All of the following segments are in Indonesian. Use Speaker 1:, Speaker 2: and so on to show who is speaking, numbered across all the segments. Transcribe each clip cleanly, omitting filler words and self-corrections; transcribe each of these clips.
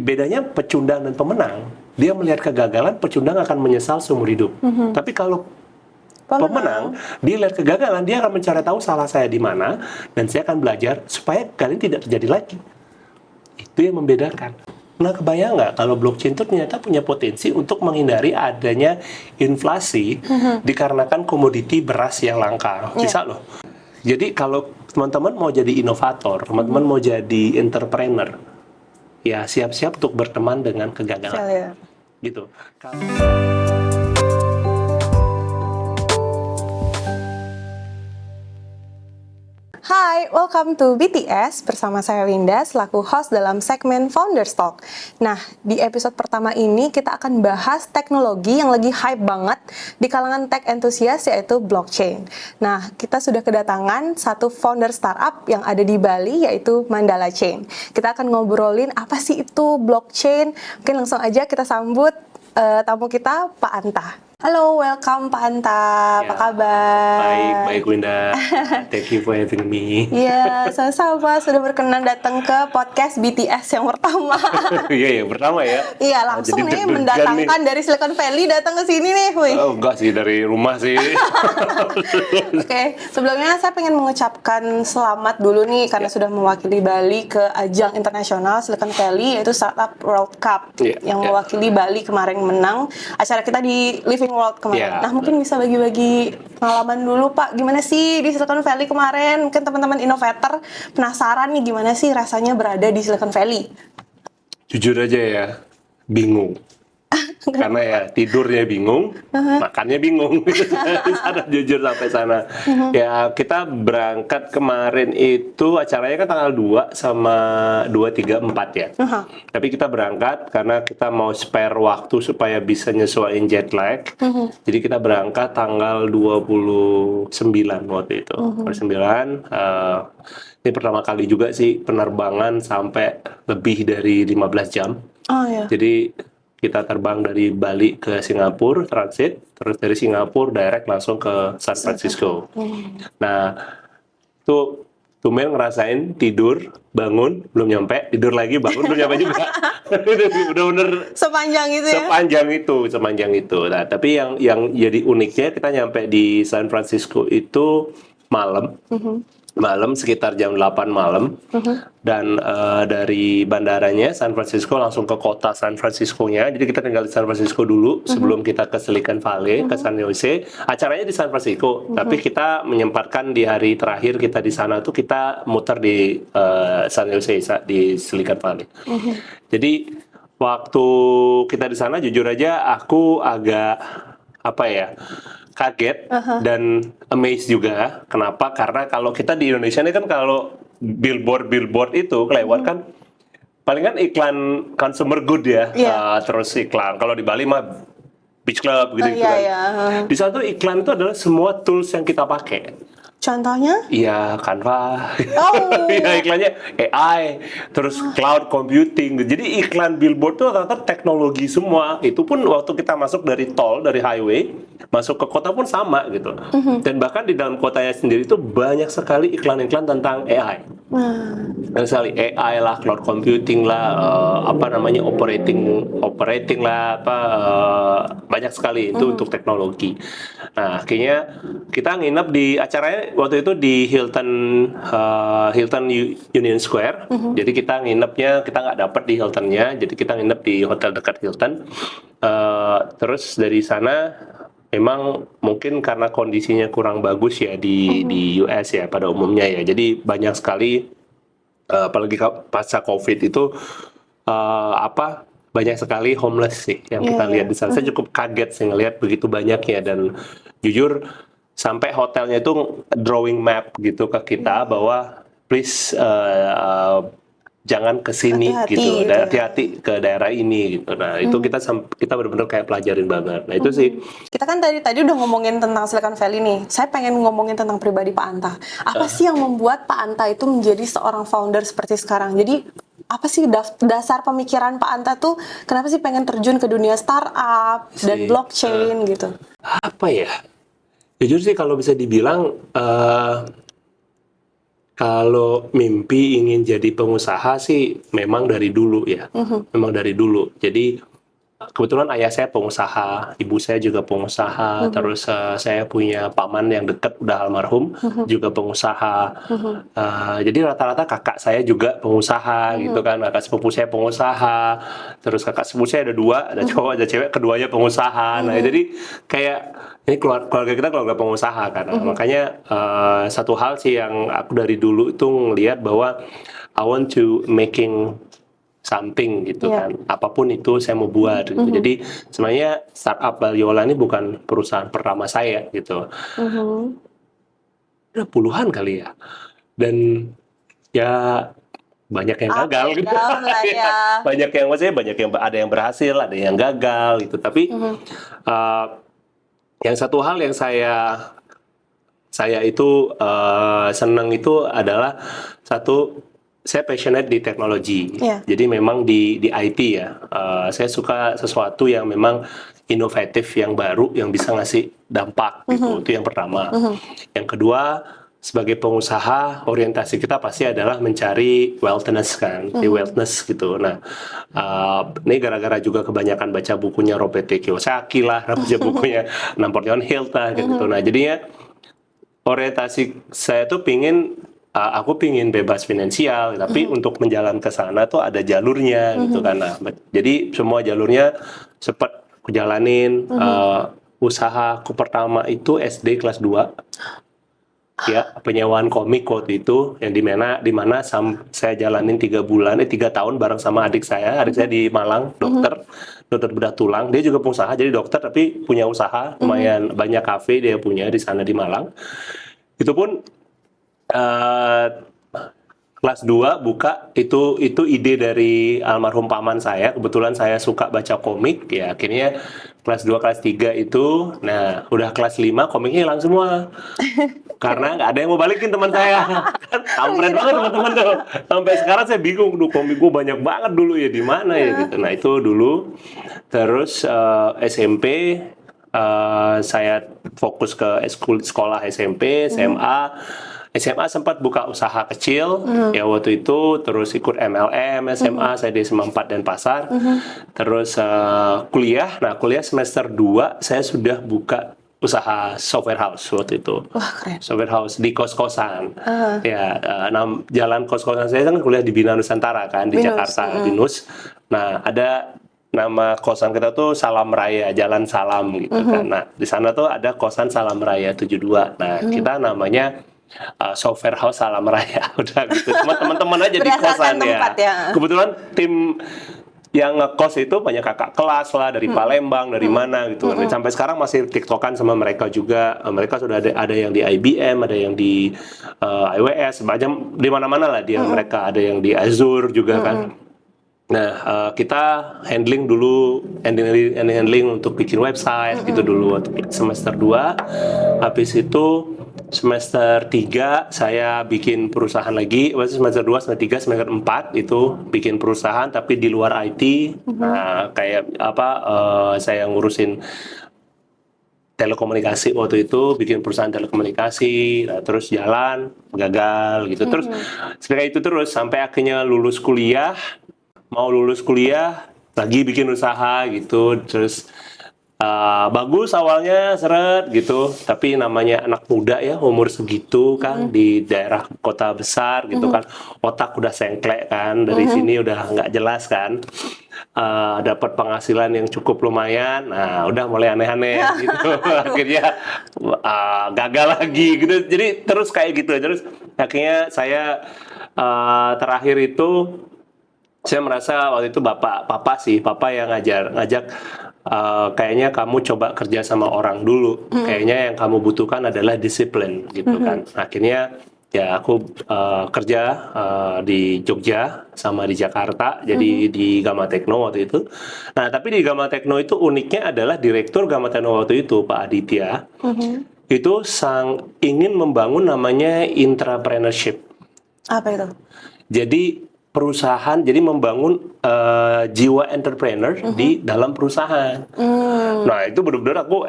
Speaker 1: bedanya pecundang dan pemenang, dia melihat kegagalan, pecundang akan menyesal seumur hidup. Tapi kalau pemenang, dia lihat kegagalan, dia akan mencari tahu salah saya di mana, dan saya akan belajar supaya kalian tidak terjadi lagi. Itu yang membedakan. Nah, kebayang nggak kalau blockchain itu ternyata punya potensi untuk menghindari adanya inflasi dikarenakan komoditi beras yang langka. Bisa loh. Jadi kalau teman-teman mau jadi inovator, teman-teman mau jadi entrepreneur, ya siap-siap untuk berteman dengan kegagalan. Gitu.
Speaker 2: Hai, welcome to BTS bersama saya Winda selaku host dalam segmen Founders Talk. Nah, di episode pertama ini kita akan bahas teknologi yang lagi hype banget di kalangan tech enthusiast yaitu blockchain. Nah, kita sudah kedatangan satu founder startup yang ada di Bali yaitu Mandala Chain. Kita akan ngobrolin apa sih itu blockchain. Mungkin langsung aja kita sambut tamu kita, Pak Anta. Halo, welcome Pak Anta. Apa kabar?
Speaker 1: Baik Winda. Thank you for having me.
Speaker 2: Iya, sama-sama sudah berkenan datang ke podcast BTS yang pertama.
Speaker 1: Iya, pertama ya.
Speaker 2: Iya, langsung nih mendatangkan dari Silicon Valley datang ke sini nih, wih.
Speaker 1: Oh, enggak sih, dari rumah sih.
Speaker 2: Oke, sebelumnya saya pengen mengucapkan selamat dulu nih karena sudah mewakili Bali ke ajang internasional Silicon Valley yaitu Startup World Cup yang mewakili Bali kemarin menang acara kita di Living World kemarin. Nah, mungkin bisa bagi-bagi pengalaman dulu, Pak. Gimana sih di Silicon Valley kemarin? Mungkin teman-teman inovator penasaran nih gimana sih rasanya berada di Silicon Valley?
Speaker 1: Jujur aja ya, bingung. Karena ya tidurnya bingung, makannya bingung. Sana jujur sampai sana. Ya kita berangkat kemarin itu acaranya kan tanggal 2 sama 2, 3, 4 ya. Tapi kita berangkat karena kita mau spare waktu supaya bisa nyesuaiin jet lag. Jadi kita berangkat tanggal 29 waktu itu. 29 ini pertama kali juga sih penerbangan sampai lebih dari 15 jam. Jadi kita terbang dari Bali ke Singapura, transit, terus dari Singapura direct langsung ke San Francisco. Nah, tuh tumben ngerasain tidur, bangun, belum nyampe, tidur lagi, bangun, belum nyampe juga. Udah bener
Speaker 2: sepanjang itu ya?
Speaker 1: Sepanjang itu. Nah, tapi yang jadi uniknya kita nyampe di San Francisco itu malam. Malam sekitar jam 8 malam dan dari bandaranya San Francisco langsung ke kota San Francisco-nya. Jadi kita tinggal di San Francisco dulu sebelum kita ke Silicon Valley, ke San Jose. Acaranya di San Francisco, tapi kita menyempatkan di hari terakhir kita di sana tuh kita muter di San Jose di Silicon Valley. Jadi waktu kita di sana jujur aja aku agak kaget dan amazed juga. Kenapa? Karena kalau kita di Indonesia ini kan kalau billboard itu kelewat kan palingan iklan consumer good ya, terus iklan. Kalau di Bali mah beach club gitu kan. Di sana tuh iklan itu adalah semua tools yang kita pakai.
Speaker 2: Contohnya?
Speaker 1: Iya, Canva. Ya, iklannya AI, terus cloud computing. Jadi iklan billboard itu rata-rata teknologi semua. Itu pun waktu kita masuk dari tol, dari highway, masuk ke kota pun sama gitu. Dan bahkan di dalam kotanya sendiri itu banyak sekali iklan-iklan tentang AI. Banyak sekali AI lah, cloud computing lah, operating lah, banyak sekali itu untuk teknologi. Nah, akhirnya kita nginep di acaranya waktu itu di Hilton Union Square. Jadi kita nginepnya, kita nggak dapet di Hiltonnya, jadi kita nginep di hotel dekat Hilton. Terus dari sana memang mungkin karena kondisinya kurang bagus ya di US ya pada umumnya ya. Jadi banyak sekali apalagi pasca COVID itu banyak sekali homeless sih yang kita lihat di sana. Saya cukup kaget sih ngelihat begitu banyaknya dan jujur sampai hotelnya itu drawing map gitu ke kita bahwa please jangan ke sini gitu, hati-hati ke daerah ini gitu. Nah, itu kita benar-benar kayak pelajarin banget. Nah, itu sih.
Speaker 2: Kita kan tadi udah ngomongin tentang Silicon Valley nih. Saya pengen ngomongin tentang pribadi Pak Anta. Apa sih yang membuat Pak Anta itu menjadi seorang founder seperti sekarang? Jadi apa sih dasar pemikiran Pak Anta tuh kenapa sih pengen terjun ke dunia startup dan blockchain gitu?
Speaker 1: Apa ya? Jujur sih kalau bisa dibilang Kalau mimpi ingin jadi pengusaha sih memang dari dulu ya, memang dari dulu. Jadi kebetulan ayah saya pengusaha, ibu saya juga pengusaha, terus saya punya paman yang dekat udah almarhum juga pengusaha. Jadi rata-rata kakak saya juga pengusaha gitu kan, kakak sepupu saya pengusaha, terus kakak sepupu saya ada dua, ada cowok ada cewek, keduanya pengusaha. Nah jadi kayak ini keluarga kita keluarga pengusaha kan. Nah, makanya satu hal sih yang aku dari dulu itu ngelihat bahwa I want to making something gitu
Speaker 2: Yeah.
Speaker 1: kan, apapun itu saya mau buat gitu. Jadi sebenarnya startup Baliola ini bukan perusahaan pertama saya gitu, udah puluhan kali ya, dan ya banyak yang
Speaker 2: Up
Speaker 1: gagal
Speaker 2: and
Speaker 1: gitu.
Speaker 2: down lah ya.
Speaker 1: Banyak yang maksudnya banyak yang ada yang berhasil, ada yang gagal gitu. Tapi yang satu hal yang saya itu senang itu adalah satu, saya passionate di teknologi.
Speaker 2: Iya.
Speaker 1: Jadi memang di IT ya. Saya suka sesuatu yang memang inovatif, yang baru, yang bisa ngasih dampak gitu. Itu yang pertama. Yang kedua, sebagai pengusaha, orientasi kita pasti adalah mencari wellness kan, di wellness gitu. Nah, ini gara-gara juga kebanyakan baca bukunya Robert T. Kiyosaki lah, baca bukunya Napoleon Hill lah gitu. Nah, jadinya orientasi saya tuh aku pingin bebas finansial, tapi untuk menjalan ke sana tuh ada jalurnya gitu kan. Nah, jadi semua jalurnya sempat kujalanin. Usahaku pertama itu SD kelas 2. Ya, penyewaan komik waktu itu yang di mana saya jalanin 3 tahun bareng sama adik saya di Malang, dokter bedah tulang. Dia juga pengusaha, jadi dokter tapi punya usaha lumayan banyak, kafe dia punya di sana di Malang. Itu pun kelas 2 buka, itu ide dari almarhum paman saya. Kebetulan saya suka baca komik ya, akhirnya kelas 2 kelas 3 itu, nah udah kelas 5 komiknya hilang semua. Karena nggak ada yang mau balikin teman saya. Kan kampret banget teman-teman tuh. Sampai sekarang saya bingung, komik gue banyak banget dulu ya, di mana ya gitu. Nah itu dulu. Terus SMP saya fokus ke sekolah SMP, SMA sempat buka usaha kecil ya waktu itu, terus ikut MLM, SMA saya di SMA 4 dan Pasar. Terus kuliah, nah kuliah semester 2 saya sudah buka usaha software house waktu itu.
Speaker 2: Wah, keren.
Speaker 1: Software house di kos-kosan. Ya, jalan kos-kosan saya kan kuliah di Bina Nusantara kan, di
Speaker 2: Binus.
Speaker 1: Jakarta, Binus. Nah, ada nama kosan kita tuh Salam Raya, Jalan Salam gitu kan. Nah, di sana tuh ada kosan Salam Raya 72. Nah, kita namanya Software House Salam Raya. Udah gitu. Cuma teman-teman aja di
Speaker 2: Berdasarkan
Speaker 1: kosan
Speaker 2: tempat ya.
Speaker 1: Kebetulan tim yang ngekos itu banyak kakak kelas lah dari Palembang, dari mana gitu. Sampai sekarang masih tiktokan sama mereka juga. Mereka sudah ada yang di IBM, ada yang di IWS, macam di mana-mana lah dia. Mereka ada yang di Azure juga kan. Nah, kita handling untuk bikin website gitu dulu waktu semester 2. Habis itu semester 3 saya bikin perusahaan lagi. Semester 2, semester 3, semester 4 itu bikin perusahaan tapi di luar IT. Nah, kayak saya ngurusin telekomunikasi waktu itu, bikin perusahaan telekomunikasi. Nah, terus jalan, gagal gitu. Terus seperti itu terus sampai akhirnya mau lulus kuliah lagi bikin usaha gitu. Terus bagus awalnya, seret gitu, tapi namanya anak muda ya, umur segitu kan, di daerah kota besar gitu kan, otak udah sengklek kan, dari sini udah nggak jelas kan, dapat penghasilan yang cukup lumayan, nah udah mulai aneh-aneh gitu. Akhirnya gagal lagi gitu, jadi terus kayak gitu. Terus akhirnya saya terakhir itu saya merasa waktu itu papa yang ngajak, kayaknya kamu coba kerja sama orang dulu. Kayaknya yang kamu butuhkan adalah disiplin gitu kan. Akhirnya ya aku kerja di Jogja sama di Jakarta, jadi di Gama Tekno waktu itu. Nah, tapi di Gama Tekno itu uniknya adalah direktur Gama Tekno waktu itu, Pak Aditya, itu ingin membangun namanya intrapreneurship.
Speaker 2: Apa itu?
Speaker 1: Jadi perusahaan, jadi membangun jiwa entrepreneur di dalam perusahaan. Nah, itu benar-benar aku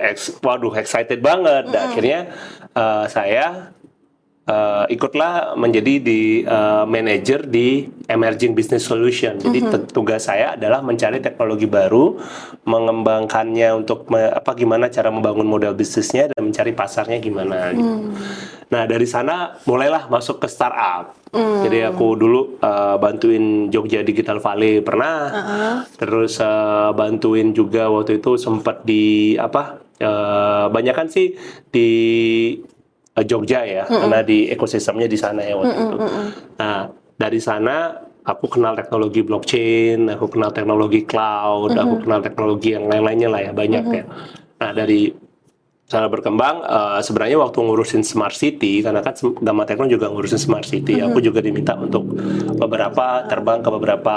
Speaker 1: excited banget. Dan akhirnya saya ikutlah menjadi di manager di emerging business solution. Jadi tugas saya adalah mencari teknologi baru, mengembangkannya untuk gimana cara membangun model bisnisnya dan mencari pasarnya gimana. Gitu. Nah dari sana mulailah masuk ke startup. Jadi aku dulu bantuin Jogja Digital Valley pernah, terus bantuin juga waktu itu sempat di banyakan sih di Jogja ya, karena di ekosistemnya di sana ya waktu itu. Nah, dari sana aku kenal teknologi blockchain, aku kenal teknologi cloud, aku kenal teknologi yang lain-lainnya lah ya, banyak ya. Nah, dari sana berkembang, sebenarnya waktu ngurusin smart city, karena kan Gamma Techno juga ngurusin smart city, aku juga diminta untuk terbang ke beberapa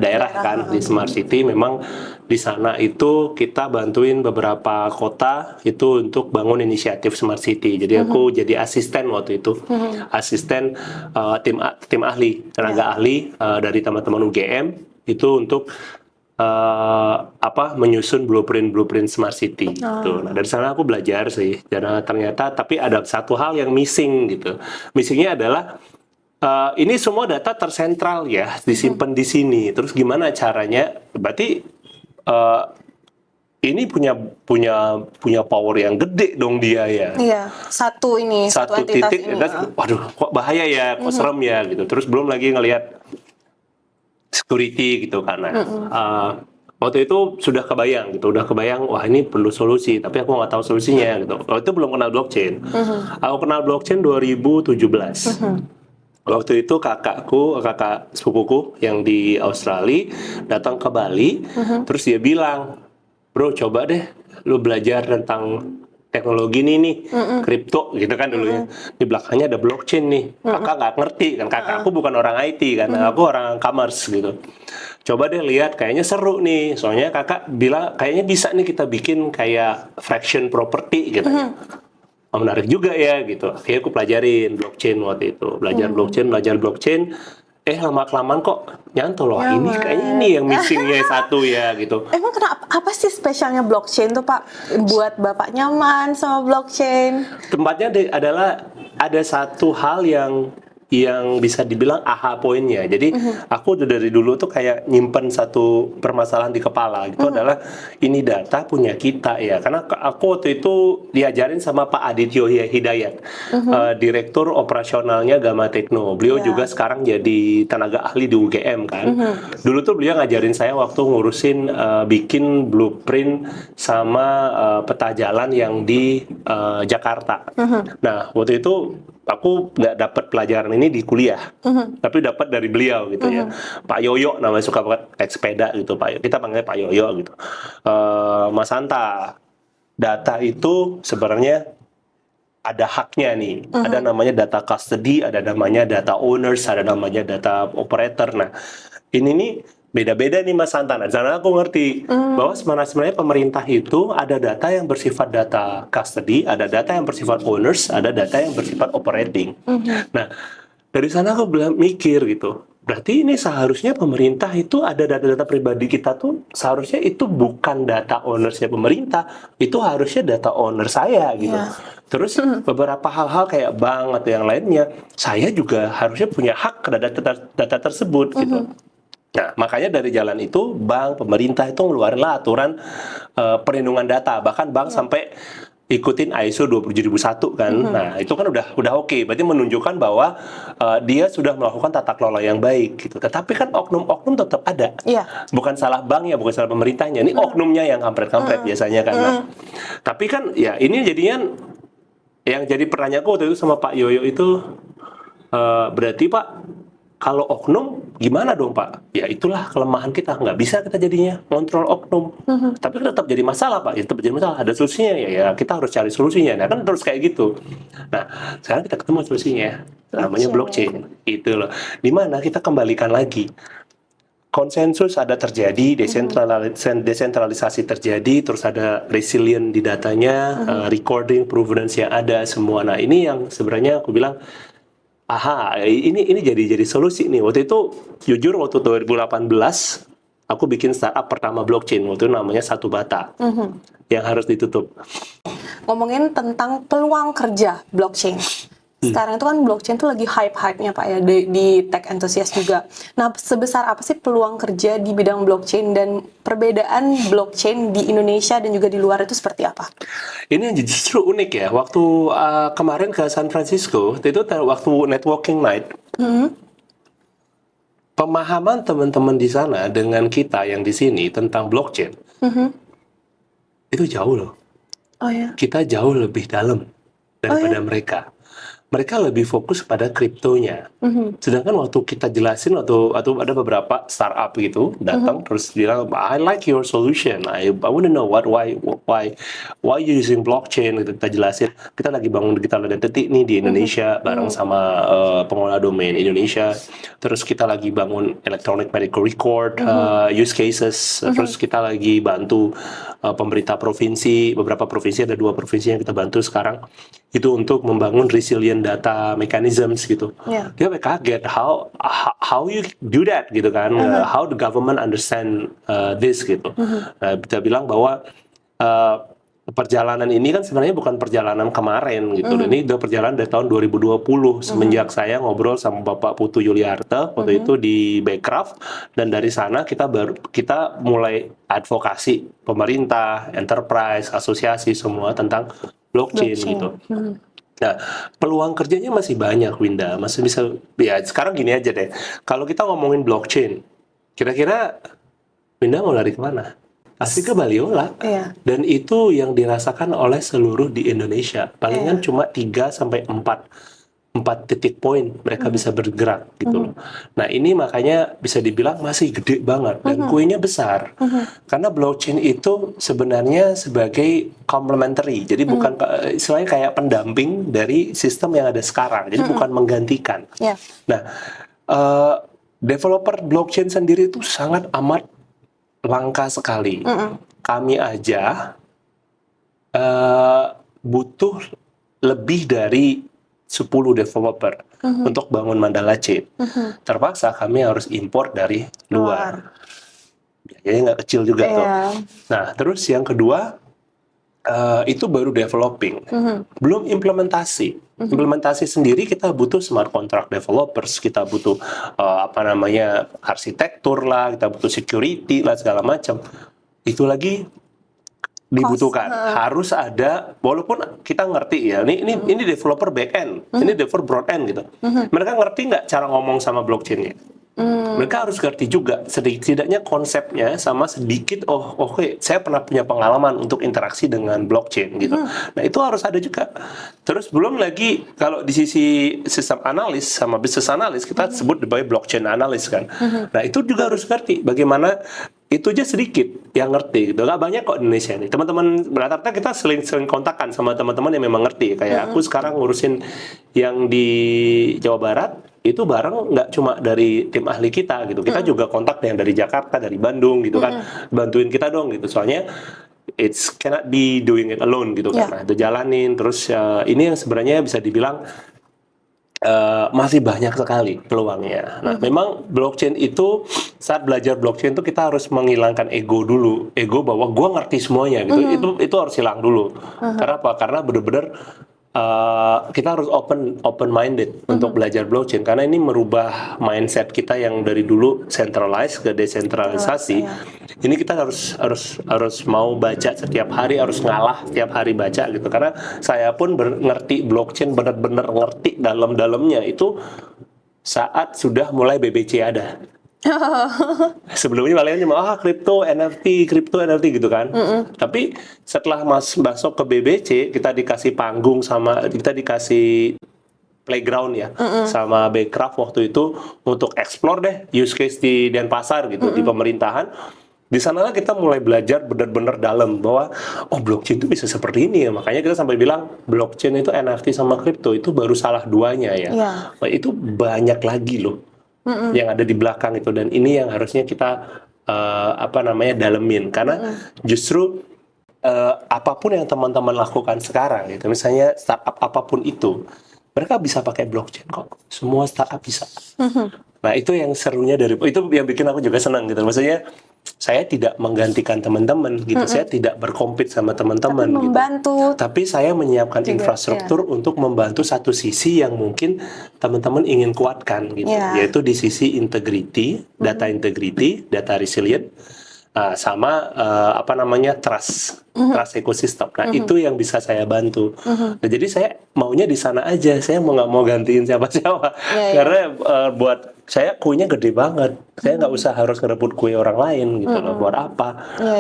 Speaker 1: daerah kan di smart city. Memang di sana itu kita bantuin beberapa kota itu untuk bangun inisiatif smart city. Jadi aku jadi asisten waktu itu, asisten tim ahli, tenaga ahli dari teman-teman UGM itu untuk menyusun blueprint smart city gitu. Nah dari sana aku belajar sih, dan ternyata tapi ada satu hal yang missing gitu. Missingnya adalah ini semua data tersentral ya, disimpan di sini. Terus gimana caranya? Berarti ini punya power yang gede dong dia ya.
Speaker 2: Iya, satu entitas
Speaker 1: titik,
Speaker 2: ini.
Speaker 1: Waduh, kok bahaya ya, kok serem ya gitu. Terus belum lagi ngelihat security gitu karena waktu itu sudah kebayang wah ini perlu solusi, tapi aku nggak tahu solusinya gitu. Waktu itu belum kenal blockchain. Aku kenal blockchain 2017. Waktu itu kakak sepupuku yang di Australia datang ke Bali, terus dia bilang, bro coba deh lu belajar tentang teknologi nih, kripto gitu kan dulunya. Di belakangnya ada blockchain nih. Kakak nggak ngerti kan, kakak aku bukan orang IT kan, aku orang commerce gitu. Coba deh lihat, kayaknya seru nih. Soalnya kakak bilang kayaknya bisa nih kita bikin kayak fraction property gitu. Oh, menarik juga ya gitu. Akhirnya aku pelajarin blockchain waktu itu. Belajar blockchain. Lama-kelamaan kok nyantol loh. Ini kayaknya ini yang missingnya satu ya gitu.
Speaker 2: Emang apa sih spesialnya blockchain tuh Pak? Buat Bapak nyaman sama blockchain?
Speaker 1: Tempatnya adalah ada satu hal yang bisa dibilang aha poinnya. Jadi aku udah dari dulu tuh kayak nyimpen satu permasalahan di kepala gitu, adalah ini data punya kita ya. Karena aku waktu itu diajarin sama Pak Adityo Hidayat, direktur operasionalnya Gamma Techno. Beliau juga sekarang jadi tenaga ahli di UGM kan. Dulu tuh beliau ngajarin saya waktu ngurusin bikin blueprint sama peta jalan yang di Jakarta. Nah waktu itu aku nggak dapat pelajaran ini di kuliah, tapi dapat dari beliau gitu ya. Pak Yoyo namanya, suka banget naik sepeda gitu Pak. Kita panggilnya Pak Yoyo gitu. Mas Hanta, data itu sebenarnya ada haknya nih. Ada namanya data custody, ada namanya data owners, ada namanya data operator. Nah ini nih beda-beda nih Mas Santan. Di sana aku ngerti bahwa sebenarnya pemerintah itu ada data yang bersifat data custody, ada data yang bersifat owners, ada data yang bersifat operating. Nah, dari sana aku mikir gitu. Berarti ini seharusnya pemerintah itu ada data-data pribadi kita tuh seharusnya itu bukan data ownersnya pemerintah, itu harusnya data owner saya gitu. Terus beberapa hal-hal kayak bank atau yang lainnya, saya juga harusnya punya hak ke data tersebut gitu. Nah, makanya dari jalan itu, bank, pemerintah itu ngeluarinlah aturan perlindungan data. Bahkan bank sampai ikutin ISO 27001 kan. Nah, itu kan udah oke. Berarti menunjukkan bahwa dia sudah melakukan tata kelola yang baik gitu. Tetapi kan oknum-oknum tetap ada. Bukan salah banknya, bukan salah pemerintahnya. Ini oknumnya yang kampret-kampret biasanya kan. Tapi kan ya ini jadinya yang jadi pertanyaanku waktu itu sama Pak Yoyo itu, berarti Pak, kalau oknum gimana dong Pak? Ya itulah kelemahan kita, nggak bisa kita jadinya kontrol oknum. Tapi tetap jadi masalah Pak, ya, tetap jadi masalah. Ada solusinya ya kita harus cari solusinya. Nah kan terus kayak gitu. Nah sekarang kita ketemu solusinya, namanya blockchain. Itu loh. Dimana kita kembalikan lagi. Konsensus ada terjadi, desentralisasi terjadi, terus ada resilient di datanya, recording, provenance yang ada semua. Nah ini yang sebenarnya aku bilang, ini jadi solusi nih. Waktu itu jujur waktu 2018 aku bikin startup pertama blockchain, waktu itu namanya Satu Bata yang harus ditutup.
Speaker 2: Ngomongin tentang peluang kerja blockchain, Sekarang itu kan blockchain tuh lagi hype-hype-nya Pak ya di tech enthusiast juga. Nah, sebesar apa sih peluang kerja di bidang blockchain dan perbedaan blockchain di Indonesia dan juga di luar itu seperti apa?
Speaker 1: Ini justru unik ya. Waktu kemarin ke San Francisco, itu waktu networking night, pemahaman teman-teman di sana dengan kita yang di sini tentang blockchain itu jauh loh.
Speaker 2: Oh ya.
Speaker 1: Kita jauh lebih dalam daripada mereka. Mereka lebih fokus pada kriptonya. Sedangkan waktu kita jelasin, atau ada beberapa startup gitu datang terus bilang, I like your solution. I want to know why you using blockchain. Gitu. Kita jelasin, kita lagi bangun digital identity nih di Indonesia bareng sama pengelola domain Indonesia. Terus kita lagi bangun electronic medical record use cases. Terus kita lagi bantu pemerintah provinsi, beberapa provinsi, ada 2 provinsi yang kita bantu sekarang itu untuk membangun resilient data mechanisms gitu. Dia kaget how you do that gitu kan, how the government understand this gitu. Kita bilang bahwa perjalanan ini kan sebenarnya bukan perjalanan kemarin gitu. Ini udah perjalanan dari tahun 2020 semenjak saya ngobrol sama Bapak Putu Yuliarte waktu itu di Backcraft, dan dari sana kita mulai advokasi pemerintah, enterprise, asosiasi semua tentang blockchain. Gitu. Nah, peluang kerjanya masih banyak, Winda. Masih bisa, ya sekarang gini aja deh. Kalau kita ngomongin blockchain, kira-kira Winda mau lari kemana? Pasti ke Baliola. Dan itu yang dirasakan oleh seluruh di Indonesia. Palingan cuma 3 sampai 4 titik poin mereka bisa bergerak gitu loh. Nah, ini makanya bisa dibilang masih gede banget dan kuenya besar. Karena blockchain itu sebenarnya sebagai complementary. Jadi bukan istilahnya kayak pendamping dari sistem yang ada sekarang. Jadi bukan menggantikan. Nah, developer blockchain sendiri itu sangat amat langka sekali. Kami aja butuh lebih dari 10 developer untuk bangun Mandala Chain. Terpaksa kami harus import dari luar. Biayanya nggak kecil juga tuh. Nah, terus yang kedua, itu baru developing. Belum implementasi. Implementasi sendiri kita butuh smart contract developers, kita butuh arsitektur lah, kita butuh security lah, segala macam. Itu lagi dibutuhkan. Harus ada, walaupun kita ngerti ya, ini developer back end, ini developer front end gitu. Mereka ngerti nggak cara ngomong sama blockchain-nya? Mereka harus ngerti juga setidaknya konsepnya, sama sedikit oke, saya pernah punya pengalaman untuk interaksi dengan blockchain gitu. Nah, itu harus ada juga. Terus belum lagi kalau di sisi sistem analis sama business analis, kita sebut sebagai blockchain analis kan. Nah, itu juga harus ngerti bagaimana. Itu aja sedikit yang ngerti gitu. Gak banyak kok di Indonesia nih. Teman-teman, rata-rata kita sering kontakkan sama teman-teman yang memang ngerti. Kayak aku sekarang ngurusin yang di Jawa Barat, itu bareng nggak cuma dari tim ahli kita gitu. Kita juga kontak yang dari Jakarta, dari Bandung gitu kan. Bantuin kita dong gitu. Soalnya it's cannot be doing it alone gitu kan. Nah, itu jalanin. Terus ini yang sebenarnya bisa dibilang masih banyak sekali peluangnya. Nah, memang blockchain itu, saat belajar blockchain itu kita harus menghilangkan ego dulu. Ego bahwa gue ngerti semuanya gitu. Itu harus hilang dulu. Karena apa? Karena benar-benar kita harus open minded untuk belajar blockchain, karena ini merubah mindset kita yang dari dulu centralized ke desentralisasi. Ini kita harus mau baca setiap hari, harus ngalah setiap hari baca gitu. Karena saya pun ngerti blockchain, benar-benar ngerti dalam-dalamnya itu saat sudah mulai BBC ada. Sebelumnya palingan cuma kripto NFT gitu kan. Tapi setelah masuk ke BBC, kita dikasih panggung, sama kita dikasih playground ya, sama Backcraft waktu itu untuk explore deh use case di Denpasar gitu, di pemerintahan. Di sanalah kita mulai belajar benar-benar dalam bahwa blockchain itu bisa seperti ini ya. Makanya kita sampai bilang blockchain itu NFT sama kripto itu baru salah duanya ya. Nah, itu banyak lagi loh yang ada di belakang itu, dan ini yang harusnya kita dalemin, karena justru apapun yang teman-teman lakukan sekarang gitu, misalnya startup apapun itu, mereka bisa pakai blockchain kok, semua startup bisa. Nah, itu yang serunya itu yang bikin aku juga senang gitu. Maksudnya saya tidak menggantikan teman-teman gitu. Saya tidak berkompet sama teman-teman gitu.
Speaker 2: Membantu
Speaker 1: Tapi saya menyiapkan
Speaker 2: juga,
Speaker 1: infrastruktur untuk membantu satu sisi yang mungkin teman-teman ingin kuatkan gitu.
Speaker 2: Ya.
Speaker 1: Yaitu di sisi integrity, data resilient, sama trust ekosistem. Nah, itu yang bisa saya bantu. Nah, jadi saya maunya di sana aja. Saya nggak mau gantiin siapa-siapa. Karena buat saya kuenya gede banget. Saya nggak usah harus ngerebut kue orang lain gitu loh. Buat apa?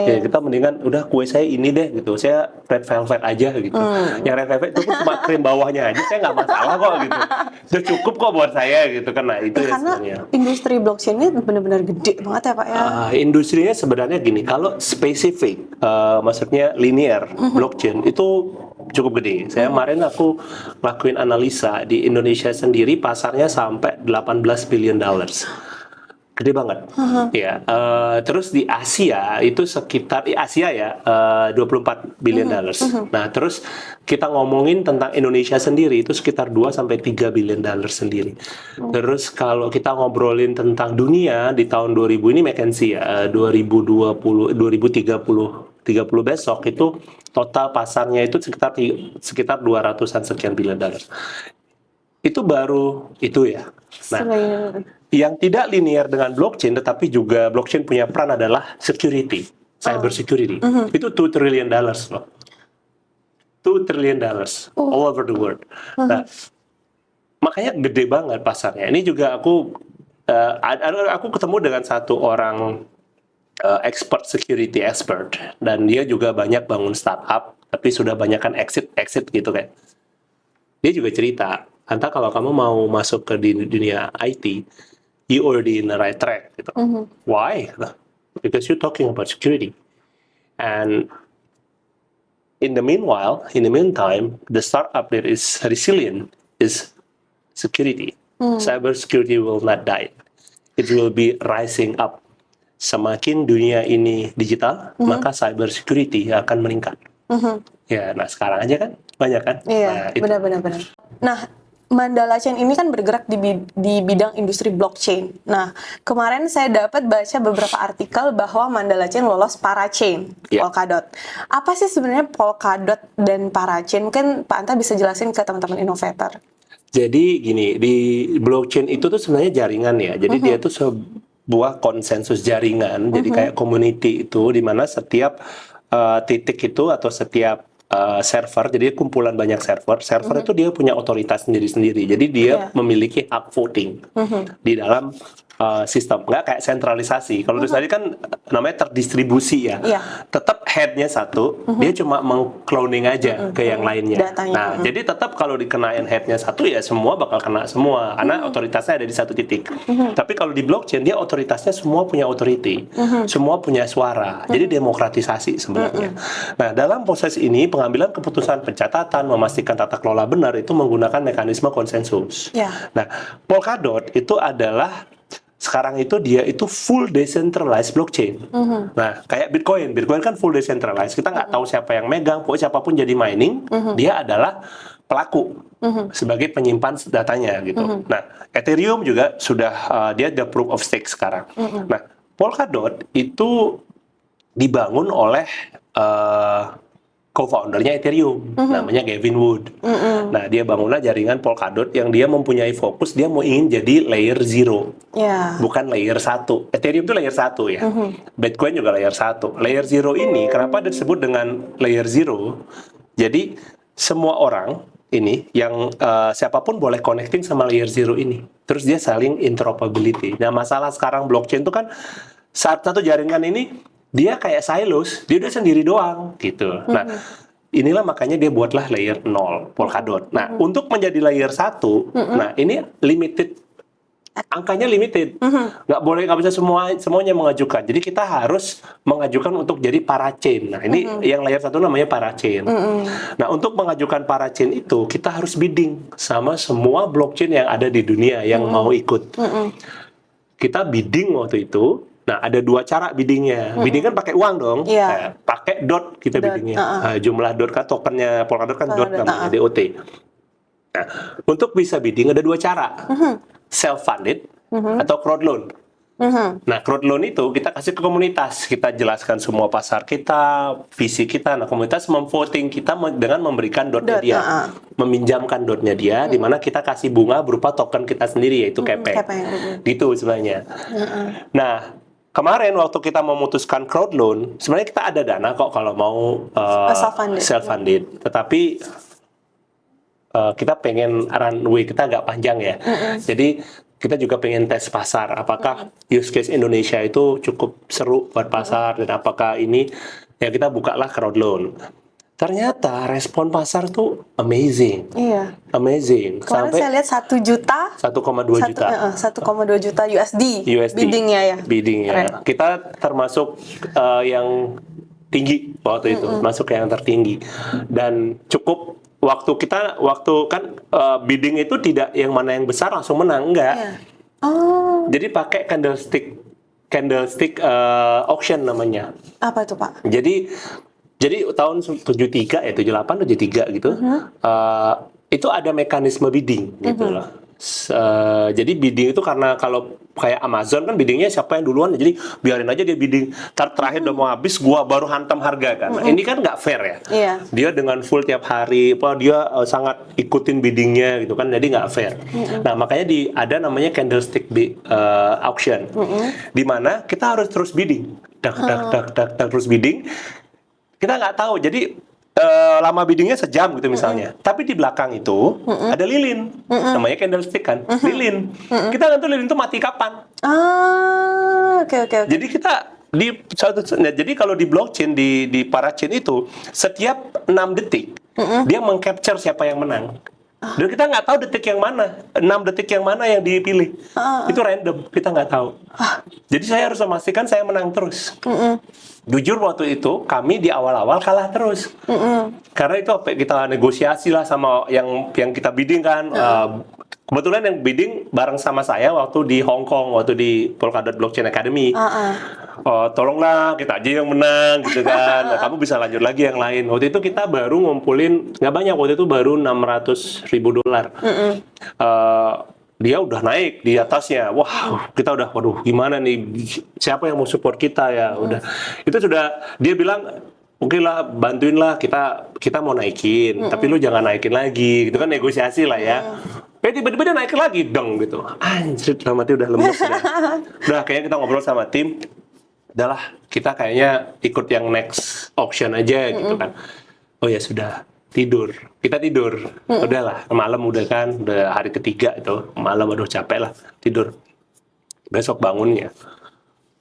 Speaker 1: Ya kita mendingan udah kue saya ini deh gitu. Saya red velvet aja gitu. Yang red velvet itu pun cuma krim bawahnya aja. Saya nggak masalah kok gitu. Udah cukup kok buat saya gitu kan. Nah, itu ya
Speaker 2: karena
Speaker 1: sebenarnya.
Speaker 2: industri blockchain ini benar-benar gede banget ya Pak ya.
Speaker 1: Industrinya sebenarnya gini, kalau spesifik, maksudnya linear blockchain itu cukup gede. Saya kemarin aku lakuin analisa di Indonesia sendiri pasarnya sampai 18 billion dollars. Gede banget. Ya, terus di Asia itu sekitar 24 billion dollars. Nah, terus kita ngomongin tentang Indonesia sendiri itu sekitar 2 sampai 3 billion dollars sendiri. Terus kalau kita ngobrolin tentang dunia di tahun 2000 ini McKinsey ya, 2020 2030 besok itu total pasarnya itu sekitar 200-an sekian billion dollars. Itu baru itu ya. Nah, yang tidak linear dengan blockchain, tetapi juga blockchain punya peran adalah security, cyber security. Itu 2 trillion dollars loh. 2 trillion dollars all over the world. Nah, makanya gede banget pasarnya. Ini juga aku ketemu dengan satu orang security expert, dan dia juga banyak bangun startup, tapi sudah banyak kan exit gitu kan. Dia juga cerita, Anta kalau kamu mau masuk ke dunia IT, you already in the right track. Gitu. Why? Because you're talking about security. And in the meantime, the startup that is resilient is security. Cyber security will not die. It will be rising up. Semakin dunia ini digital, maka cyber security akan meningkat. Ya, nah sekarang aja kan banyak kan.
Speaker 2: Iya, benar-benar. Nah, Mandala Chain ini kan bergerak di bidang industri blockchain. Nah, kemarin saya dapat baca beberapa artikel bahwa Mandala Chain lolos Parachain, Polkadot. Apa sih sebenarnya Polkadot dan Parachain? Mungkin Pak Anta bisa jelasin ke teman-teman innovator.
Speaker 1: Jadi gini, di blockchain itu tuh sebenarnya jaringan ya. Jadi dia tuh sebuah konsensus jaringan. Jadi kayak community itu, di mana setiap titik itu atau setiap server, jadi kumpulan banyak server itu dia punya otoritas sendiri-sendiri, jadi dia memiliki hak voting di dalam sistem, nggak kayak sentralisasi. Kalau tadi kan namanya terdistribusi ya, tetap headnya satu, dia cuma meng-cloning aja ke yang lainnya.
Speaker 2: Datanya.
Speaker 1: Nah, jadi tetap kalau dikenain headnya satu ya semua bakal kena semua, karena otoritasnya ada di satu titik. Tapi kalau di blockchain dia otoritasnya semua punya authority, semua punya suara, jadi demokratisasi sebenarnya. Nah, dalam proses ini pengambilan keputusan pencatatan, memastikan tata kelola benar itu menggunakan mekanisme konsensus. Nah, Polkadot itu adalah sekarang itu dia itu full decentralized blockchain. Nah, kayak Bitcoin kan full decentralized. Kita nggak tahu siapa yang megang, pokoknya siapapun jadi mining, dia adalah pelaku sebagai penyimpan datanya gitu. Nah, Ethereum juga sudah dia ada proof of stake sekarang. Nah, Polkadot itu dibangun oleh co-foundernya Ethereum, namanya Gavin Wood. Nah, dia bangunlah jaringan Polkadot yang dia mempunyai fokus, dia mau ingin jadi layer 0, bukan layer 1. Ethereum itu layer 1 ya, Bitcoin juga layer 1. Layer 0 ini, kenapa disebut dengan layer 0? Jadi, semua orang ini, yang siapapun boleh connecting sama layer 0 ini. Terus dia saling interoperability. Nah, masalah sekarang blockchain itu kan, saat satu jaringan ini, dia kayak silos, dia udah sendiri doang gitu. Nah, inilah makanya dia buatlah layer 0, Polkadot. Nah, untuk menjadi layer 1, nah ini limited, angkanya limited. Nggak bisa semuanya mengajukan. Jadi kita harus mengajukan untuk jadi parachain. Nah, ini yang layer 1 namanya parachain. Nah, untuk mengajukan parachain itu, kita harus bidding sama semua blockchain yang ada di dunia yang mau ikut. Kita bidding waktu itu. Nah, ada 2 cara biddingnya. Bidding kan pakai uang dong. Nah, pakai DOT kita biddingnya. Jumlah DOT kan tokennya Polkadot kan DOT namanya, DOT. Nah, untuk bisa bidding ada 2 cara. Self-funded atau crowd loan. Nah, crowd loan itu kita kasih ke komunitas, kita jelaskan semua pasar kita, visi kita. Nah, komunitas memvoting kita dengan memberikan dotnya dia, meminjamkan dotnya dia, di mana kita kasih bunga berupa token kita sendiri, yaitu kepeng. Gitu sebenarnya. Nah, kemarin waktu kita memutuskan crowd loan, sebenarnya kita ada dana kok kalau mau self-funded. Tetapi kita pengen runway kita agak panjang ya. Jadi kita juga pengen tes pasar, apakah use case Indonesia itu cukup seru buat pasar, dan apakah ini, ya kita bukalah crowd loan. Ternyata respon pasar tuh amazing.
Speaker 2: Iya.
Speaker 1: Amazing.
Speaker 2: Kemarin saya lihat 1 juta.
Speaker 1: 1,2 juta.
Speaker 2: 1,2 juta USD. Biddingnya ya.
Speaker 1: Biddingnya. Kita termasuk yang tinggi waktu itu, masuk yang tertinggi. Dan cukup waktu kan bidding itu tidak yang mana yang besar langsung menang, enggak. Jadi pakai candlestick auction namanya.
Speaker 2: Apa itu, Pak?
Speaker 1: Jadi tahun 78 73 gitu. Itu ada mekanisme bidding gitu loh. Jadi bidding itu karena kalau kayak Amazon kan biddingnya siapa yang duluan, jadi biarin aja dia bidding. Terakhir udah mau habis, gua baru hantam harga kan. Ini kan nggak fair ya. Dia dengan full tiap hari, dia sangat ikutin biddingnya gitu kan, jadi nggak fair. Nah, makanya ada namanya candlestick auction, di mana kita harus terus bidding, terus bidding. Kita nggak tahu, jadi lama biddingnya sejam gitu misalnya. Tapi di belakang itu ada lilin, namanya candlestick kan, lilin. Kita nggak tahu lilin itu mati kapan.
Speaker 2: Oke.
Speaker 1: Jadi jadi kalau di blockchain di parachain itu setiap 6 detik dia mengcapture siapa yang menang. Dan kita nggak tahu detik yang mana, 6 detik yang mana yang dipilih. Itu random, kita nggak tahu. Jadi saya harus memastikan saya menang terus. Jujur waktu itu kami di awal-awal kalah terus. Karena itu kita negosiasi lah sama yang kita bidding kan. Kebetulan yang bidding bareng sama saya waktu di Hong Kong, waktu di Polkadot Blockchain Academy. Tolonglah kita aja yang menang gitu kan. Nah, kamu bisa lanjut lagi yang lain. Waktu itu kita baru ngumpulin, nggak banyak, waktu itu baru $600,000. Dia udah naik di atasnya. Wah, kita udah, waduh, gimana nih? Siapa yang mau support kita ya? Udah. Itu sudah, dia bilang, oke lah, bantuin lah, kita mau naikin, tapi lu jangan naikin lagi. Gitu kan, negosiasi lah ya. Tiba-tiba dia naikin lagi, dong gitu. Anjir, dalam hati udah lemes. Udah, kayaknya kita ngobrol sama tim. Udahlah, kita kayaknya ikut yang next auction aja gitu kan. Oh ya sudah. Kita tidur, udahlah, malam udah kan, udah hari ketiga itu, malam aduh capek lah, tidur. Besok bangunnya,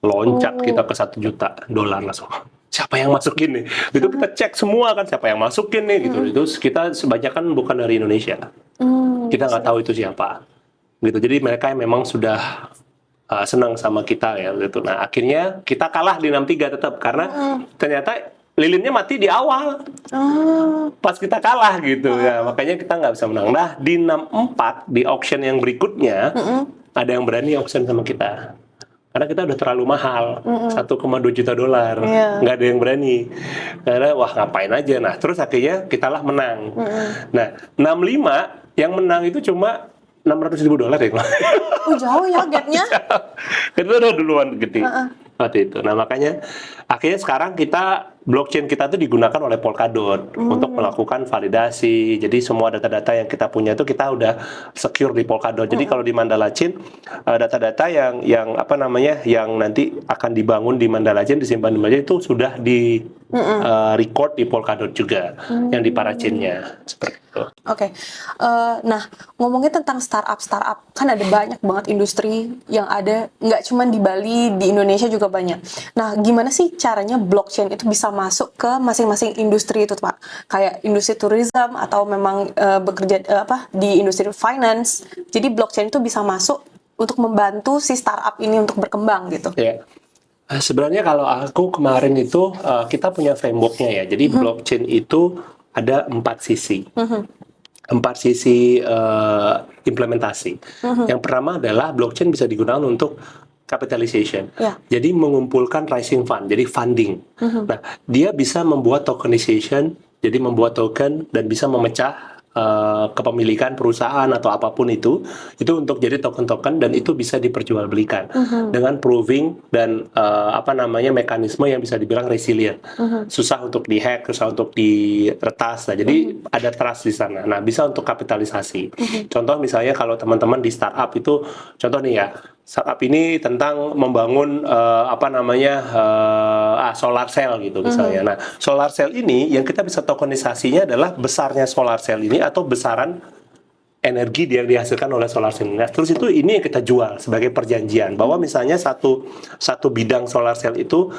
Speaker 1: loncat kita ke $1 juta langsung. Siapa yang masukin nih? Itu kita cek semua kan, siapa yang masukin nih gitu. Itu kita sebanyakan bukan dari Indonesia, kita nggak tahu itu siapa. Gitu. Jadi mereka yang memang sudah senang sama kita ya gitu. Nah akhirnya kita kalah di 63 tetap karena ternyata lilinnya mati di awal, pas kita kalah gitu ya, makanya kita nggak bisa menang. Nah di 64 di auction yang berikutnya ada yang berani auction sama kita, karena kita udah terlalu mahal, $1,2 juta, nggak ada yang berani, karena wah ngapain aja. Nah terus akhirnya kita lah menang. Nah 65 yang menang itu cuma $600,000 ya.
Speaker 2: Jauh ya gapnya.
Speaker 1: Itu udah duluan gede waktu itu. Nah makanya akhirnya sekarang blockchain kita itu digunakan oleh Polkadot untuk melakukan validasi. Jadi semua data-data yang kita punya itu kita udah secure di Polkadot. Jadi kalau di Mandala Chain, data-data yang apa namanya, yang nanti akan dibangun di Mandala Chain, disimpan di Mandala Chain itu sudah di record di Polkadot juga, yang di parachain-nya seperti itu.
Speaker 2: Oke. Nah ngomongin tentang startup, kan ada banyak banget industri yang ada, nggak cuma di Bali, di Indonesia juga banyak. Nah gimana sih caranya blockchain itu bisa masuk ke masing-masing industri itu, Pak? Kayak industri tourism atau memang bekerja di industri finance. Jadi blockchain itu bisa masuk untuk membantu si startup ini untuk berkembang gitu.
Speaker 1: Yeah. Sebenarnya kalau aku kemarin itu kita punya frameworknya ya. Jadi blockchain itu ada 4 sisi. 4 sisi implementasi. Yang pertama adalah blockchain bisa digunakan untuk capitalization. Jadi mengumpulkan rising fund, jadi funding. Nah, dia bisa membuat tokenization, jadi membuat token dan bisa memecah kepemilikan perusahaan atau apapun itu untuk jadi token-token dan itu bisa diperjualbelikan dengan proving dan mekanisme yang bisa dibilang resilient. Susah untuk dihack, susah untuk diretas. Nah, jadi ada trust di sana. Nah, bisa untuk kapitalisasi. Contoh misalnya kalau teman-teman di startup itu, contoh nih ya, startup ini tentang membangun solar cell gitu misalnya. Nah, solar cell ini yang kita bisa tokenisasinya adalah besarnya solar cell ini atau besaran energi yang dihasilkan oleh solar cell. Nah, terus itu ini yang kita jual sebagai perjanjian bahwa misalnya satu bidang solar cell itu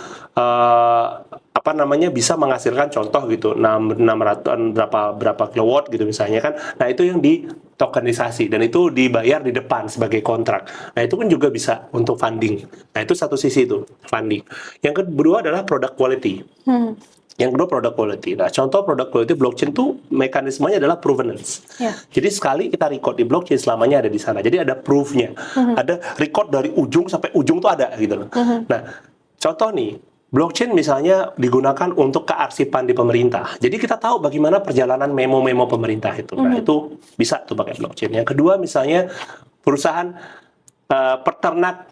Speaker 1: bisa menghasilkan contoh gitu 600 berapa kilowatt gitu misalnya kan. Nah, itu yang di tokenisasi dan itu dibayar di depan sebagai kontrak. Nah, itu kan juga bisa untuk funding. Nah, itu satu sisi itu funding. Yang kedua adalah product quality. Yang kedua product quality. Nah, contoh product quality blockchain itu mekanismenya adalah provenance. Jadi sekali kita record di blockchain selamanya ada di sana. Jadi ada proof-nya. Ada record dari ujung sampai ujung tuh ada gitu loh. Nah, contoh nih, blockchain misalnya digunakan untuk kearsipan di pemerintah. Jadi kita tahu bagaimana perjalanan memo-memo pemerintah itu. Nah, itu bisa tuh pakai blockchain. Yang kedua misalnya perusahaan peternak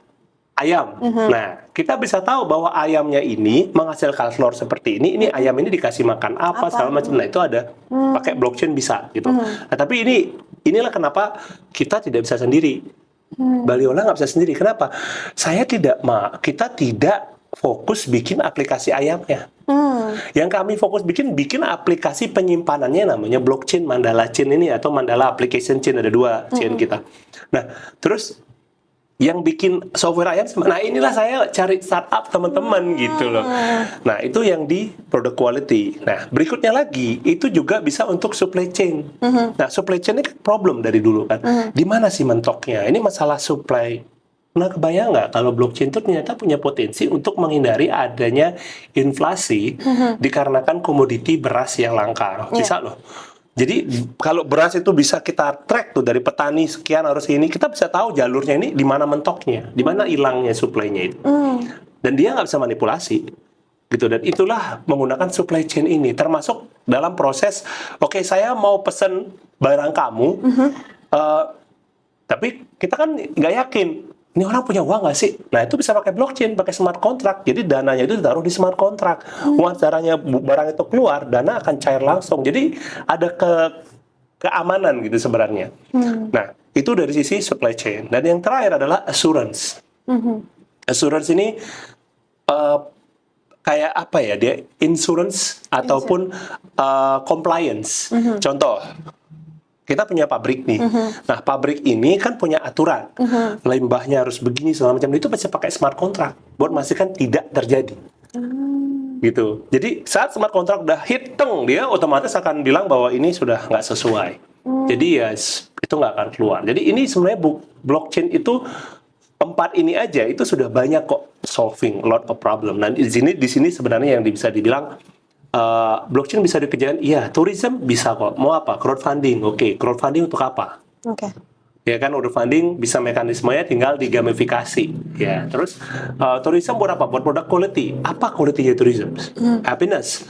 Speaker 1: ayam. Nah, kita bisa tahu bahwa ayamnya ini menghasilkan telur seperti ini ayam ini dikasih makan apa segala macam. Nah, itu ada pakai blockchain bisa gitu. Nah, tapi inilah kenapa kita tidak bisa sendiri. Baliola nggak bisa sendiri. Kenapa? Kita tidak fokus bikin aplikasi ayamnya. Yang kami fokus bikin aplikasi penyimpanannya namanya blockchain Mandala Chain ini atau Mandala Application Chain, ada 2 chain kita. Nah, terus yang bikin software ayam, nah inilah saya cari startup teman-teman gitu loh. Nah, itu yang di product quality. Nah, berikutnya lagi itu juga bisa untuk supply chain. Nah, supply chain ini kan problem dari dulu kan. Di mana sih mentoknya? Ini masalah supply. Nah, kebayang nggak kalau blockchain itu ternyata punya potensi untuk menghindari adanya inflasi dikarenakan komoditi beras yang langka. Bisa loh. Jadi kalau beras itu bisa kita track tuh dari petani sekian harus ini, kita bisa tahu jalurnya ini di mana mentoknya, di mana hilangnya suplainya itu. Dan dia nggak bisa manipulasi. Gitu, dan itulah menggunakan supply chain ini termasuk dalam proses saya mau pesen barang kamu tapi kita kan nggak yakin ini orang punya uang nggak sih? Nah, itu bisa pakai blockchain, pakai smart contract. Jadi dananya itu ditaruh di smart contract. Once barang itu keluar, dana akan cair langsung. Jadi ada keamanan gitu sebenarnya. Nah, itu dari sisi supply chain. Dan yang terakhir adalah assurance. Assurance ini kayak apa ya? Dia insurance ataupun compliance. Contoh, kita punya pabrik nih. Nah, pabrik ini kan punya aturan. Limbahnya harus begini segala macam. Itu bisa pakai smart contract buat memastikan tidak terjadi. Gitu. Jadi saat smart contract udah hitung, dia otomatis akan bilang bahwa ini sudah nggak sesuai. Jadi ya itu nggak akan keluar. Jadi ini sebenarnya blockchain itu 4 ini aja itu sudah banyak kok solving a lot of problem. Nah, di sini sebenarnya yang bisa dibilang blockchain bisa dikerjakan, iya, tourism bisa kok. Mau apa? Crowdfunding. Oke, crowdfunding untuk apa? Ya kan, crowdfunding bisa mekanismenya tinggal digamifikasi. Ya, terus tourism buat apa? Buat product quality. Apa quality-nya tourism? Happiness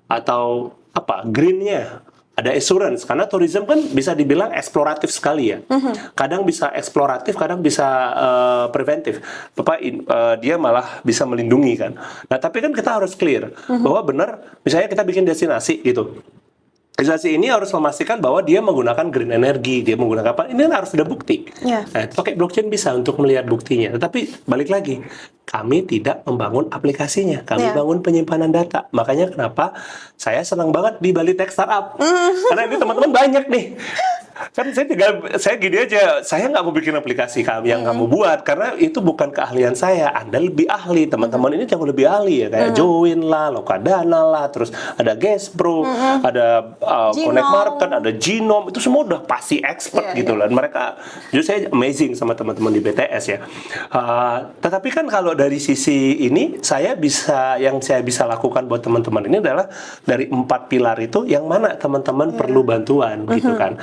Speaker 1: atau apa? Green-nya. Ada assurance, karena tourism kan bisa dibilang eksploratif sekali ya. Kadang bisa eksploratif, kadang bisa preventif. Dia malah bisa melindungi kan. Nah, tapi kan kita harus clear bahwa benar, misalnya kita bikin destinasi gitu. Destinasi ini harus memastikan bahwa dia menggunakan green energy, dia menggunakan apa, ini harus ada bukti. Nah, pakai blockchain bisa untuk melihat buktinya. Tetapi balik lagi, kami tidak membangun aplikasinya, kami bangun penyimpanan data. Makanya kenapa saya senang banget di Bali Tech Startup. Karena ini teman-teman banyak nih. Kan saya gini aja, saya nggak mau bikin aplikasi yang kamu buat karena itu bukan keahlian saya. Anda lebih ahli, teman-teman ini jauh lebih ahli ya, kayak Join lah, Lokadana lah, terus ada Gespro, ada Connect Market, ada Genome, itu semua udah pasti expert gitu loh. Dan mereka, justru saya amazing sama teman-teman di BTS ya. Tetapi kan kalau dari sisi ini, yang saya bisa lakukan buat teman-teman ini adalah dari 4 pilar itu, yang mana teman-teman perlu bantuan gitu kan.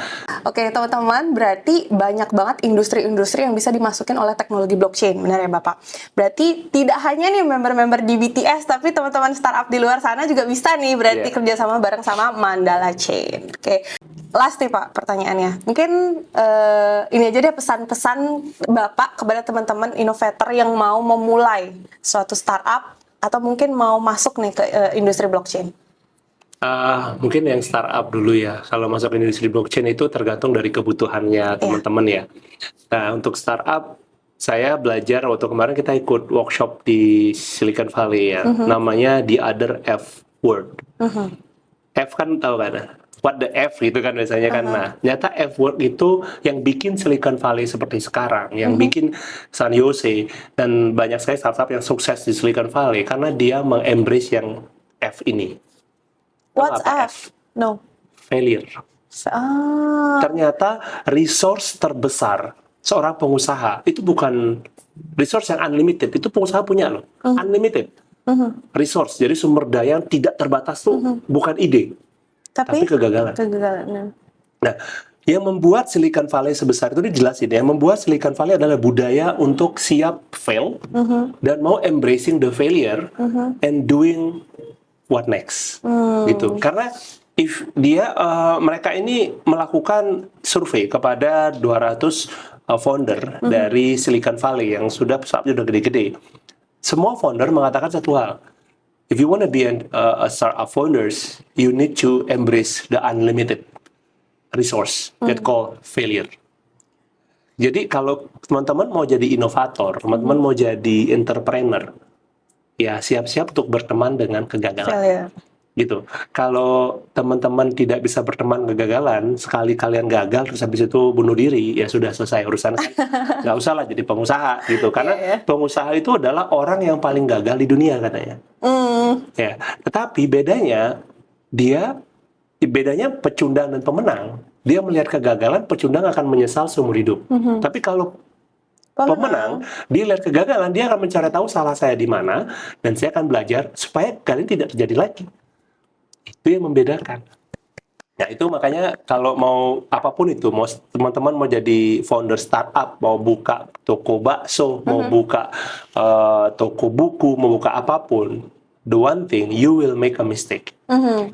Speaker 2: Oke, teman-teman, berarti banyak banget industri-industri yang bisa dimasukin oleh teknologi blockchain, benar ya Bapak? Berarti tidak hanya nih member-member di BTS, tapi teman-teman startup di luar sana juga bisa nih berarti kerjasama bareng sama Mandala Chain. Oke. last nih Pak pertanyaannya. Mungkin ini aja deh pesan-pesan Bapak kepada teman-teman inovator yang mau memulai suatu startup atau mungkin mau masuk nih ke industri blockchain.
Speaker 1: Mungkin yang startup dulu ya. Kalau masuk industri blockchain itu tergantung dari kebutuhannya teman-teman ya. Nah, untuk startup, saya belajar waktu kemarin kita ikut workshop di Silicon Valley ya. Namanya The Other F Word. F kan tahu kan? What the F gitu kan biasanya kan. Nah, ternyata F Word itu yang bikin Silicon Valley seperti sekarang, yang bikin San Jose dan banyak sekali startup yang sukses di Silicon Valley karena dia mengembrace yang F ini.
Speaker 2: What's
Speaker 1: Apa
Speaker 2: F? No.
Speaker 1: Failure. Ternyata resource terbesar seorang pengusaha itu bukan resource yang unlimited, itu pengusaha punya loh, unlimited resource. Jadi sumber daya yang tidak terbatas tuh bukan ide, tapi kegagalan. Nah, yang membuat Silicon Valley sebesar itu dijelasin ya, membuat Silicon Valley adalah budaya untuk siap fail dan mau embracing the failure and doing what next gitu. Karena if dia mereka ini melakukan survei kepada 200 founder dari Silicon Valley yang sudah udah gede-gede. Semua founder mengatakan satu hal. If you want to be a startup founders, you need to embrace the unlimited resource that called failure. Jadi kalau teman-teman mau jadi inovator, teman-teman mau jadi entrepreneur, ya siap-siap untuk berteman dengan kegagalan.
Speaker 2: Failure.
Speaker 1: Gitu. Kalau teman-teman tidak bisa berteman kegagalan, sekali kalian gagal terus habis itu bunuh diri, ya sudah selesai urusan. Nggak usah lah jadi pengusaha gitu. Karena pengusaha itu adalah orang yang paling gagal di dunia katanya. Ya, tetapi bedanya pecundang dan pemenang. Dia melihat kegagalan, pecundang akan menyesal seumur hidup. Tapi kalau pemenang, dia lihat kegagalan, dia akan mencari tahu salah saya di mana, dan saya akan belajar supaya kalian tidak terjadi lagi. Itu yang membedakan. Nah, itu makanya kalau mau apapun itu, mau teman-teman mau jadi founder startup, mau buka toko bakso, mau buka toko buku, mau buka apapun, the one thing, you will make a mistake.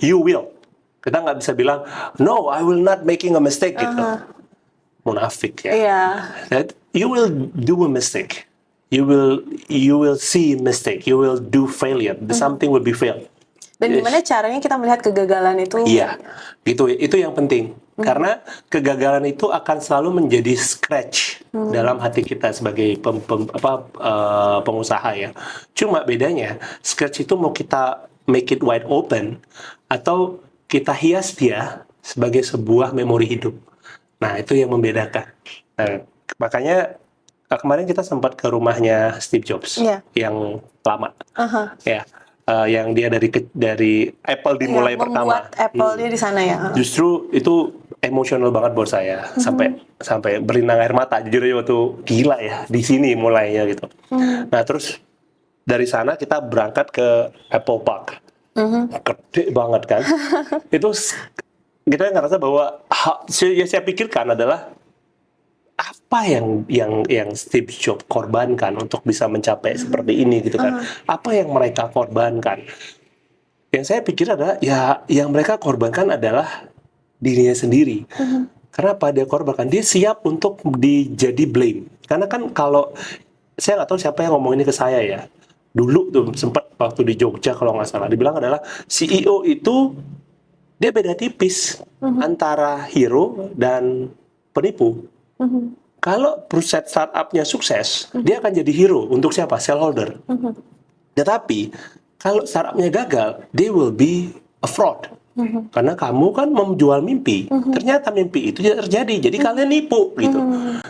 Speaker 1: You will. Kita nggak bisa bilang, no, I will not making a mistake gitu. Munafik ya. You will do a mistake. You will see mistake. You will do failure. Something will be failed.
Speaker 2: Dan gimana caranya kita melihat kegagalan itu?
Speaker 1: Iya, itu yang penting. Karena kegagalan itu akan selalu menjadi scratch dalam hati kita sebagai pengusaha ya. Cuma bedanya, scratch itu mau kita make it wide open atau kita hias dia sebagai sebuah memori hidup. Nah, itu yang membedakan. Nah, makanya kemarin kita sempat ke rumahnya Steve Jobs yang lama. Ya. Yang dia dari Apple dimulai pertama.
Speaker 2: Membuat Apple dia di sana ya.
Speaker 1: Justru itu emosional banget buat saya, sampai berlinang air mata. Jujur aja waktu gila ya di sini mulainya gitu. Nah, terus dari sana kita berangkat ke Apple Park. Gede banget kan. Itu kita ngerasa bahwa yang saya pikirkan adalah apa yang Steve Jobs korbankan untuk bisa mencapai seperti ini gitu kan. Apa yang mereka korbankan? Yang saya pikir adalah ya yang mereka korbankan adalah dirinya sendiri. Karena apa dia korbankan? Dia siap untuk jadi blame. Karena kan kalau saya nggak tahu siapa yang ngomong ini ke saya ya. Dulu tuh sempat waktu di Jogja kalau nggak salah dibilang adalah CEO itu dia beda tipis antara hero dan penipu. Kalau perusahaan startupnya sukses, dia akan jadi hero untuk siapa? Shareholder. Tetapi kalau startupnya gagal, they will be a fraud. Karena kamu kan menjual mimpi. Ternyata mimpi itu tidak terjadi. Jadi kalian nipu gitu.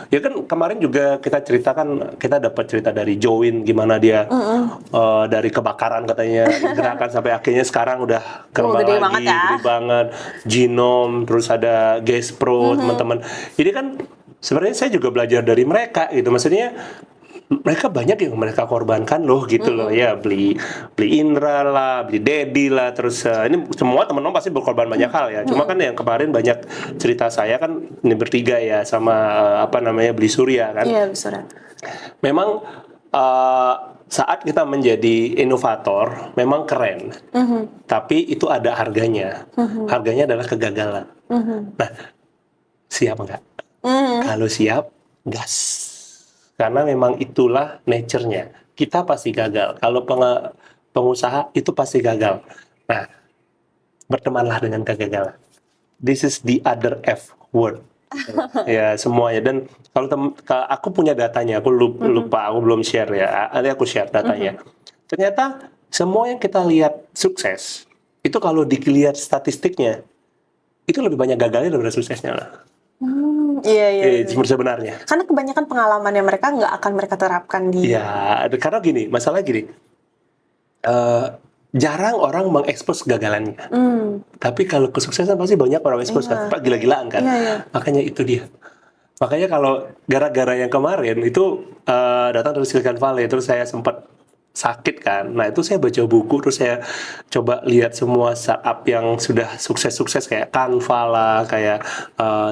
Speaker 1: Ya kan kemarin juga kita ceritakan, kita dapat cerita dari Join gimana dia dari kebakaran katanya gerakan sampai akhirnya sekarang udah kembali
Speaker 2: gede
Speaker 1: lagi,
Speaker 2: banget ya.
Speaker 1: gede banget. Genome, terus ada Gas Pro, teman-teman. Jadi kan sebenarnya saya juga belajar dari mereka gitu. Maksudnya mereka banyak yang mereka korbankan loh gitu loh ya, beli Indra lah, beli Dedi lah, terus ini semua teman-teman pasti berkorban banyak hal ya. Cuma kan yang kemarin banyak cerita saya kan ini bertiga ya sama beli Surya kan.
Speaker 2: Iya, Surya.
Speaker 1: Memang saat kita menjadi inovator memang keren, tapi itu ada harganya. Harganya adalah kegagalan. Nah, siap nggak? Kalau siap, gas. Karena memang itulah nature-nya. Kita pasti gagal. Kalau pengusaha itu pasti gagal. Nah, bertemanlah dengan kegagalan. This is the other F word. Ya semuanya. Dan kalau aku punya datanya, aku lupa, aku belum share ya. Nanti aku share datanya. Ternyata semua yang kita lihat sukses itu kalau dilihat statistiknya itu lebih banyak gagalnya daripada suksesnya lah.
Speaker 2: Iya.
Speaker 1: Sebenarnya.
Speaker 2: Karena kebanyakan pengalaman yang mereka nggak akan mereka terapkan di.
Speaker 1: Ya, karena gini, masalah gini. Jarang orang mengekspos kegagalannya. Tapi kalau kesuksesan pasti banyak orang ekspos kan. Pak gila-gilaan kan. Makanya itu dia. Makanya kalau gara-gara yang kemarin itu datang dari Silicon Valley, terus saya sempat sakit kan. Nah itu saya baca buku, terus saya coba lihat semua startup yang sudah sukses-sukses kayak Canva lah, kayak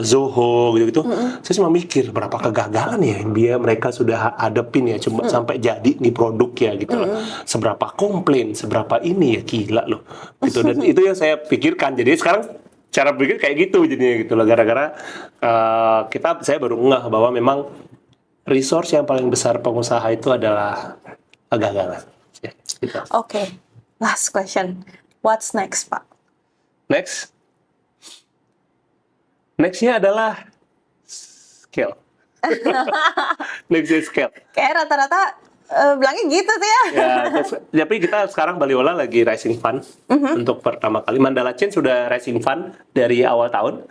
Speaker 1: Zoho gitu-gitu. Saya cuma mikir berapa kegagalan ya yang mereka sudah hadapin ya, cuma sampai jadi nih produk ya gitu loh. Seberapa komplain, seberapa ini ya, gila loh. Gitu. Dan itu yang saya pikirkan. Jadi sekarang cara berpikir kayak gitu jadinya gitu loh. Gara-gara saya baru ngeh bahwa memang resource yang paling besar pengusaha itu adalah kegagalan. Ya, gitu.
Speaker 2: Oke. Last question. What's next, Pak?
Speaker 1: Nextnya adalah scale. Next is scale.
Speaker 2: Kayak rata-rata bilangnya gitu sih ya.
Speaker 1: Tapi kita sekarang Baliola lagi raising fund untuk pertama kali. Mandala Chain sudah raising fund dari awal tahun.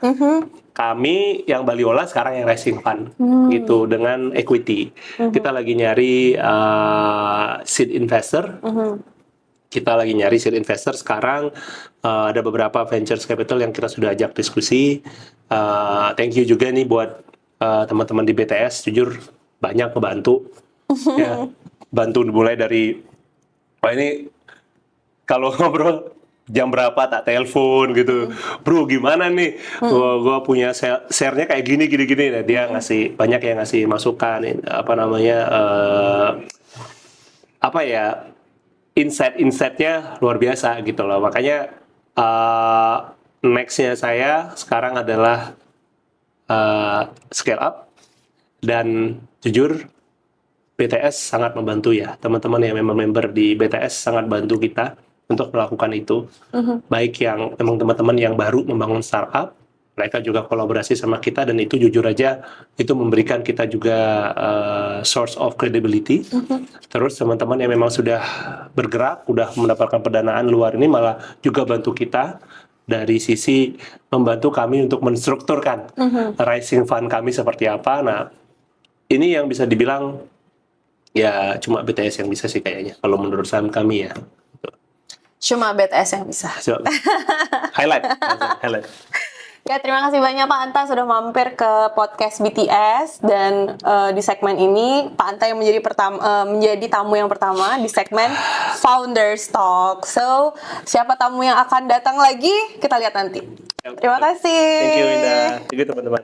Speaker 1: Kami yang Baliola sekarang yang raising fund gitu dengan equity. Kita lagi nyari seed investor. Kita lagi nyari seed investor sekarang. Ada beberapa venture capital yang kita sudah ajak diskusi. Thank you juga nih buat teman-teman di BTS. Jujur banyak ngebantu. Ya, bantu mulai dari ini kalau ngobrol jam berapa tak telepon gitu, bro gimana nih, gua punya share-nya kayak gini. Nah, dia ngasih banyak yang ngasih masukan, insight-insightnya luar biasa gitu loh. Makanya next-nya saya sekarang adalah scale up, dan jujur BTS sangat membantu ya, teman-teman yang memang member di BTS sangat bantu kita untuk melakukan itu. Baik yang memang teman-teman yang baru membangun startup, mereka juga kolaborasi sama kita, dan itu jujur aja itu memberikan kita juga source of credibility. Terus teman-teman yang memang sudah bergerak, udah mendapatkan pendanaan luar ini malah juga bantu kita dari sisi membantu kami untuk menstrukturkan rising fund kami seperti apa. Nah, ini yang bisa dibilang ya cuma BTS yang bisa sih kayaknya kalau menurut saham kami ya.
Speaker 2: Cuma BTS yang bisa.
Speaker 1: So, highlight.
Speaker 2: Ya, terima kasih banyak Pak Anta sudah mampir ke podcast BTS, dan di segmen ini Pak Anta yang menjadi tamu yang pertama di segmen Founders Talk. So, siapa tamu yang akan datang lagi kita lihat nanti. Terima kasih.
Speaker 1: Thank you Winda. Thank you teman-teman.